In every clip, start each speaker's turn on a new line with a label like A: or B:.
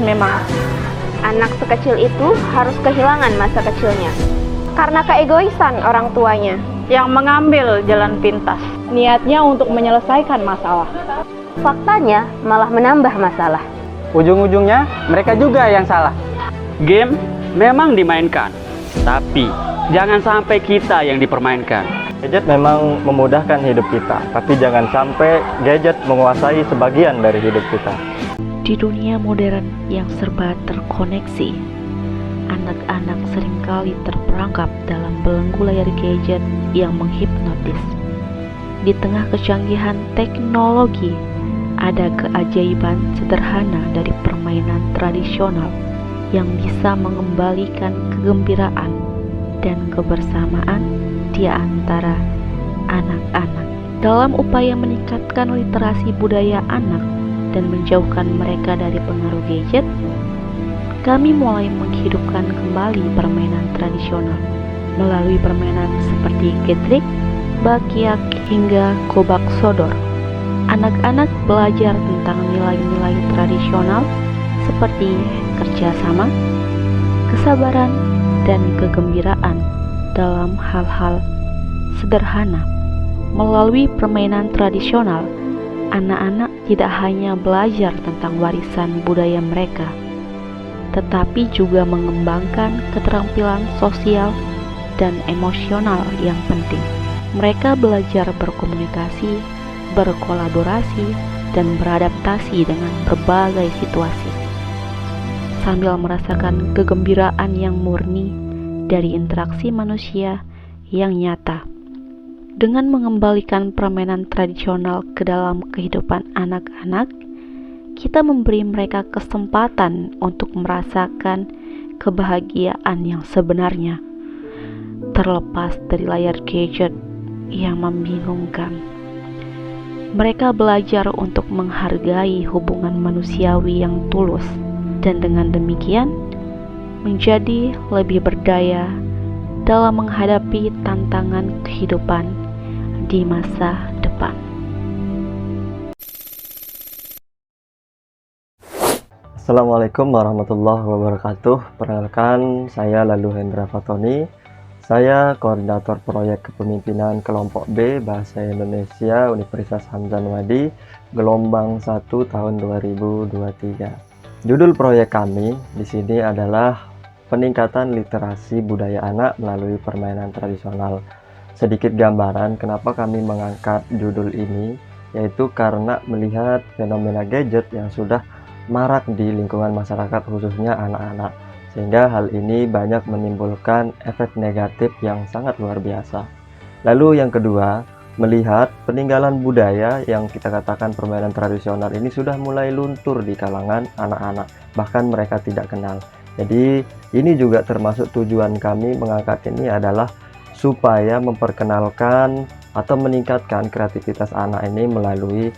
A: memang.
B: Anak sekecil itu harus kehilangan masa kecilnya
A: Karena keegoisan orang tuanya
C: yang mengambil jalan pintas.
D: Niatnya untuk menyelesaikan masalah.
B: faktanya malah menambah masalah.
E: Ujung-ujungnya mereka juga yang salah.
F: Game memang dimainkan, tapi jangan sampai kita yang dipermainkan.
E: Gadget memang memudahkan hidup kita, tapi jangan sampai gadget menguasai sebagian dari hidup kita.
G: Di dunia modern yang serba terkoneksi, anak-anak seringkali terperangkap dalam belenggu layar gadget yang menghipnotis. Di tengah kecanggihan teknologi, ada keajaiban sederhana dari permainan tradisional yang bisa mengembalikan kegembiraan dan kebersamaan di antara anak-anak. Dalam upaya meningkatkan literasi budaya anak dan menjauhkan mereka dari pengaruh gadget, kami mulai menghidupkan kembali permainan tradisional melalui permainan seperti getrik, bakyak, hingga gobak sodor. Anak-anak belajar tentang nilai-nilai tradisional seperti kerjasama, kesabaran, dan kegembiraan dalam hal-hal sederhana. Melalui permainan tradisional, anak-anak tidak hanya belajar tentang warisan budaya mereka, tetapi juga mengembangkan keterampilan sosial dan emosional yang penting. Mereka belajar berkomunikasi, berkolaborasi, dan beradaptasi dengan berbagai situasi, sambil merasakan kegembiraan yang murni dari interaksi manusia yang nyata. Dengan mengembalikan permainan tradisional ke dalam kehidupan anak-anak, kita memberi mereka kesempatan untuk merasakan kebahagiaan yang sebenarnya, terlepas dari layar gadget yang membingungkan. Mereka belajar untuk menghargai hubungan manusiawi yang tulus, dan dengan demikian menjadi lebih berdaya dalam menghadapi tantangan kehidupan di masa depan.
E: Assalamualaikum warahmatullahi wabarakatuh. Perkenalkan, saya Lalu Hendra Fatoni. Saya koordinator proyek kepemimpinan kelompok B Bahasa Indonesia Universitas Hamzan Wadi, gelombang 1 tahun 2023. Judul proyek kami di sini adalah peningkatan literasi budaya anak melalui permainan tradisional. Sedikit gambaran kenapa kami mengangkat judul ini, yaitu karena melihat fenomena gadget yang sudah marak di lingkungan masyarakat, khususnya anak-anak, sehingga hal ini banyak menimbulkan efek negatif yang sangat luar biasa. Lalu yang kedua, melihat peninggalan budaya yang kita katakan permainan tradisional ini sudah mulai luntur di kalangan anak-anak, bahkan mereka tidak kenal. Jadi ini juga termasuk tujuan kami mengangkat ini adalah supaya memperkenalkan atau meningkatkan kreativitas anak ini melalui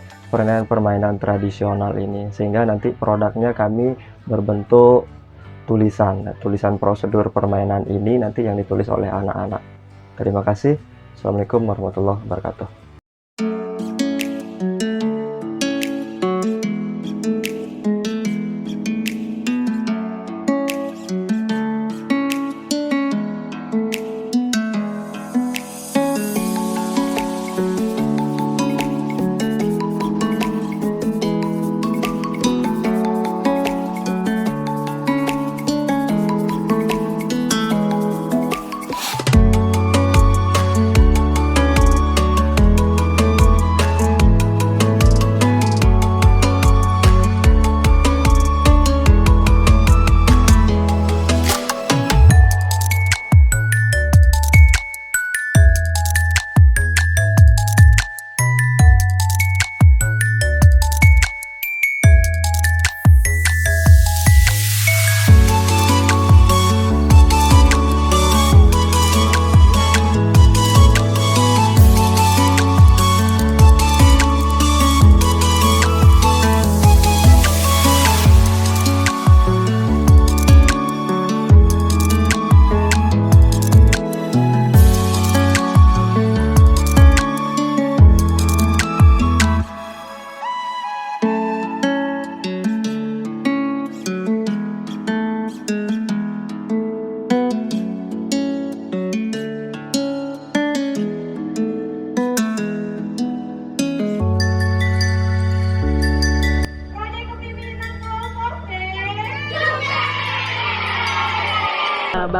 E: permainan tradisional ini, sehingga nanti produknya kami berbentuk tulisan prosedur permainan ini nanti yang ditulis oleh anak-anak. Terima kasih. Assalamualaikum warahmatullahi wabarakatuh.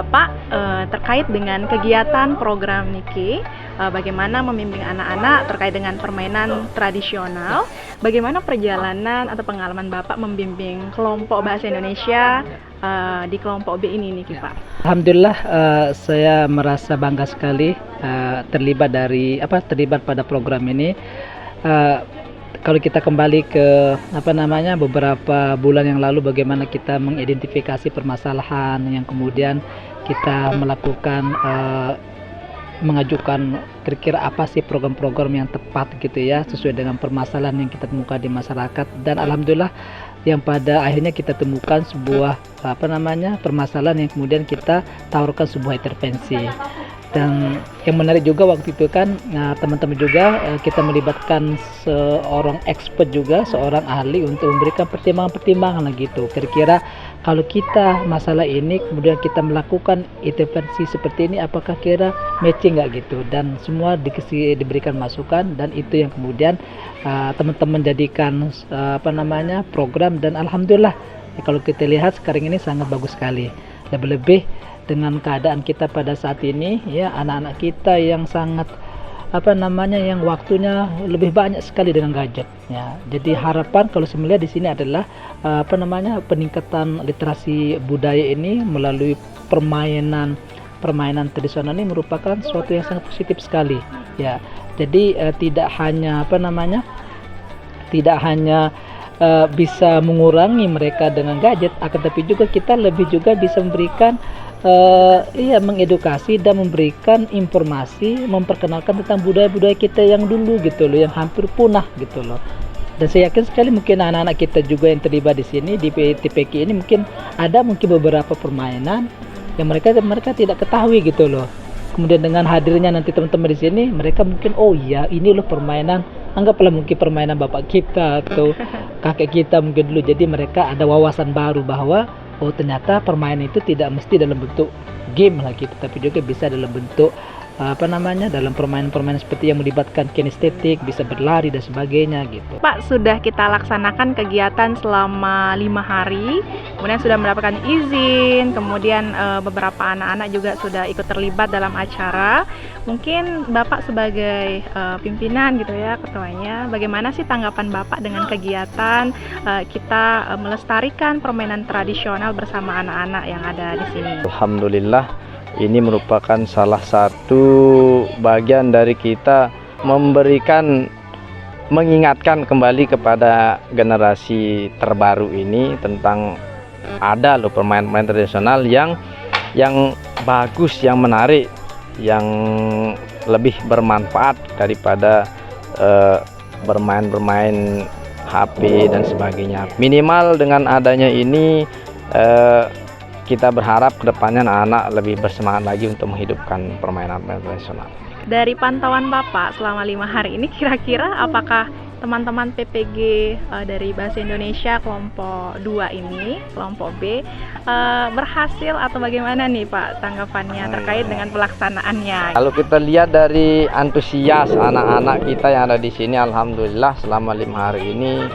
D: Bapak terkait dengan kegiatan program Niki, bagaimana membimbing anak-anak terkait dengan permainan tradisional, bagaimana perjalanan atau pengalaman Bapak membimbing kelompok bahasa Indonesia di kelompok B ini Niki, Pak.
H: Alhamdulillah, saya merasa bangga sekali terlibat pada program ini. Kalau kita kembali ke beberapa bulan yang lalu, bagaimana kita mengidentifikasi permasalahan yang kemudian kita melakukan mengajukan kira-kira apa sih program-program yang tepat gitu ya, sesuai dengan permasalahan yang kita temukan di masyarakat. Dan alhamdulillah yang pada akhirnya kita temukan sebuah permasalahan yang kemudian kita tawarkan sebuah intervensi. Dan yang menarik juga waktu itu kan teman-teman juga kita melibatkan seorang expert juga, seorang ahli untuk memberikan pertimbangan-pertimbangan gitu. Kira-kira kalau kita masalah ini kemudian kita melakukan intervensi seperti ini, apakah kira matching nggak gitu? Dan semua diberikan masukan, dan itu yang kemudian teman-teman jadikan program. Dan alhamdulillah kalau kita lihat sekarang ini sangat bagus sekali. Lebih-lebih dengan keadaan kita pada saat ini ya, anak-anak kita yang sangat yang waktunya lebih banyak sekali dengan gadget ya. Jadi harapan kalau saya melihat di sini adalah peningkatan literasi budaya ini melalui permainan tradisional ini merupakan sesuatu yang sangat positif sekali ya. Jadi tidak hanya bisa mengurangi mereka dengan gadget, akan tapi juga kita lebih juga bisa memberikan mengedukasi dan memberikan informasi, memperkenalkan tentang budaya-budaya kita yang dulu gitu loh, yang hampir punah gitu loh. Dan saya yakin sekali mungkin anak-anak kita juga yang terlibat di sini di TPK ini mungkin beberapa permainan yang mereka tidak ketahui gitu loh. Kemudian dengan hadirnya nanti teman-teman di sini, mereka mungkin oh iya ini loh permainan, anggaplah mungkin permainan bapak kita atau kakek kita mungkin dulu. Jadi mereka ada wawasan baru bahwa oh ternyata permainan itu tidak mesti dalam bentuk game lagi, tapi juga bisa dalam bentuk dalam permainan-permainan seperti yang melibatkan kinestetik, bisa berlari dan sebagainya gitu.
D: Pak, sudah kita laksanakan kegiatan selama 5 hari, kemudian sudah mendapatkan izin, kemudian beberapa anak-anak juga sudah ikut terlibat dalam acara. Mungkin Bapak sebagai pimpinan gitu ya, ketuanya, bagaimana sih tanggapan Bapak dengan kegiatan kita melestarikan permainan tradisional bersama anak-anak yang ada di sini?
I: Alhamdulillah, ini merupakan salah satu bagian dari kita mengingatkan kembali kepada generasi terbaru ini tentang ada loh permainan tradisional yang bagus, yang menarik, yang lebih bermanfaat daripada bermain HP dan sebagainya. Minimal dengan adanya ini kita berharap kedepannya anak-anak lebih bersemangat lagi untuk menghidupkan permainan tradisional.
D: Dari pantauan Bapak selama 5 hari ini, kira-kira apakah teman-teman PPG dari Bahasa Indonesia kelompok 2 ini, kelompok B, berhasil atau bagaimana nih Pak tanggapannya terkait dengan pelaksanaannya?
I: Kalau kita lihat dari antusias anak-anak kita yang ada di sini, alhamdulillah selama 5 hari ini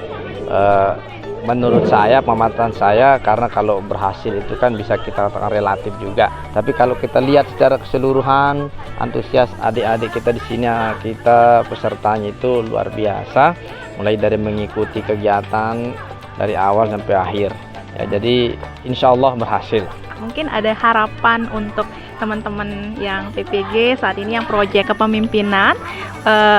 I: menurut saya, pemantauan saya, karena kalau berhasil itu kan bisa kita katakan relatif juga. Tapi kalau kita lihat secara keseluruhan, antusias adik-adik kita di sini, kita pesertanya itu luar biasa, mulai dari mengikuti kegiatan dari awal sampai akhir. Ya, jadi insya Allah berhasil.
D: Mungkin ada harapan untuk teman-teman yang PPG saat ini yang proyek kepemimpinan,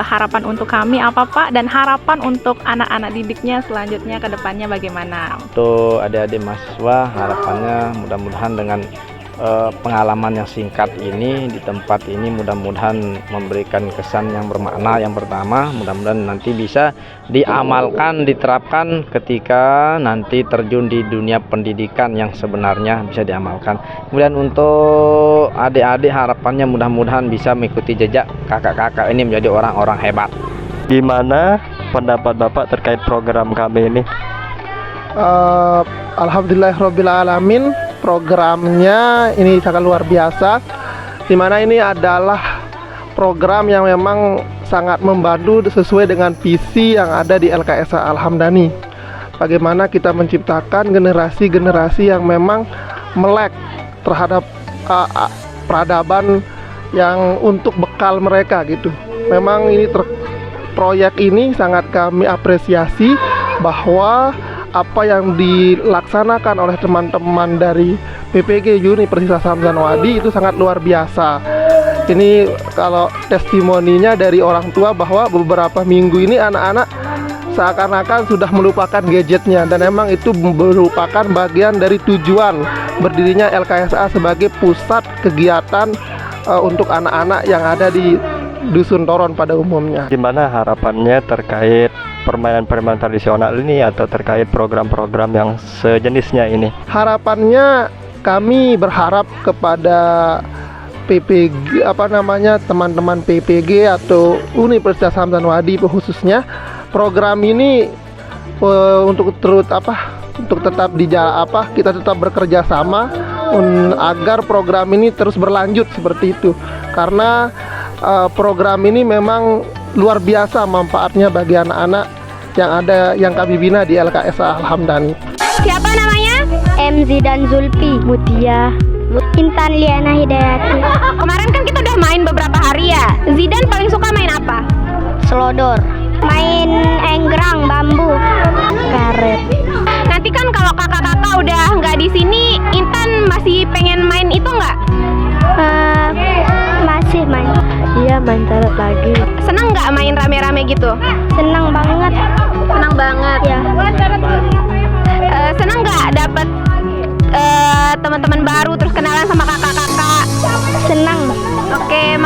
D: harapan untuk kami apa Pak, dan harapan untuk anak-anak didiknya selanjutnya ke depannya bagaimana? Untuk
I: adik-adik mahasiswa, harapannya mudah-mudahan dengan pengalaman yang singkat ini di tempat ini mudah-mudahan memberikan kesan yang bermakna. Yang pertama, mudah-mudahan nanti bisa diamalkan, diterapkan ketika nanti terjun di dunia pendidikan yang sebenarnya bisa diamalkan. Kemudian untuk adik-adik harapannya mudah-mudahan bisa mengikuti jejak kakak-kakak ini menjadi orang-orang hebat.
E: Gimana pendapat Bapak terkait program kami ini?
J: Alhamdulillahirrabbilalamin, programnya ini sangat luar biasa, dimana ini adalah program yang memang sangat membantu sesuai dengan visi yang ada di LKSA Al-Hamdani. Bagaimana kita menciptakan generasi-generasi yang memang melek terhadap peradaban yang untuk bekal mereka gitu. Memang ini proyek ini sangat kami apresiasi bahwa apa yang dilaksanakan oleh teman-teman dari PPG Universitas Hamzah Nawadi itu sangat luar biasa. Ini kalau testimoninya dari orang tua bahwa beberapa minggu ini anak-anak seakan-akan sudah melupakan gadgetnya, dan memang itu merupakan bagian dari tujuan berdirinya LKSA sebagai pusat kegiatan untuk anak-anak yang ada di Dusun Toron pada umumnya.
E: Gimana harapannya terkait permainan-permainan tradisional ini atau terkait program-program yang sejenisnya ini?
J: Harapannya kami berharap kepada PPG teman-teman PPG atau Universitas Hamzah Nawadi khususnya, program ini untuk tetap kita tetap bekerja sama agar program ini terus berlanjut seperti itu, karena program ini memang luar biasa manfaatnya bagi anak-anak yang kami bina di LKSA Al-Hamdani.
B: Siapa namanya? MZ dan Zulfi, Mutia, Intan Liana Hidayati.
A: Kemarin kan kita udah main beberapa hari ya. Zidan paling suka main apa?
B: Selodor, main enggrang, bambu, karet.
A: Nanti kan kalau kakak-kakak udah nggak di sini, Intan masih pengen main itu nggak?
B: Masih main. Iya, main karet lagi.
A: Seneng nggak main rame-rame gitu?
B: Senang banget.
A: Seneng banget.
B: Ya.
A: Seneng nggak dapet teman-teman baru terus kenalan sama kakak-kakak?
B: Senang.
A: Oke,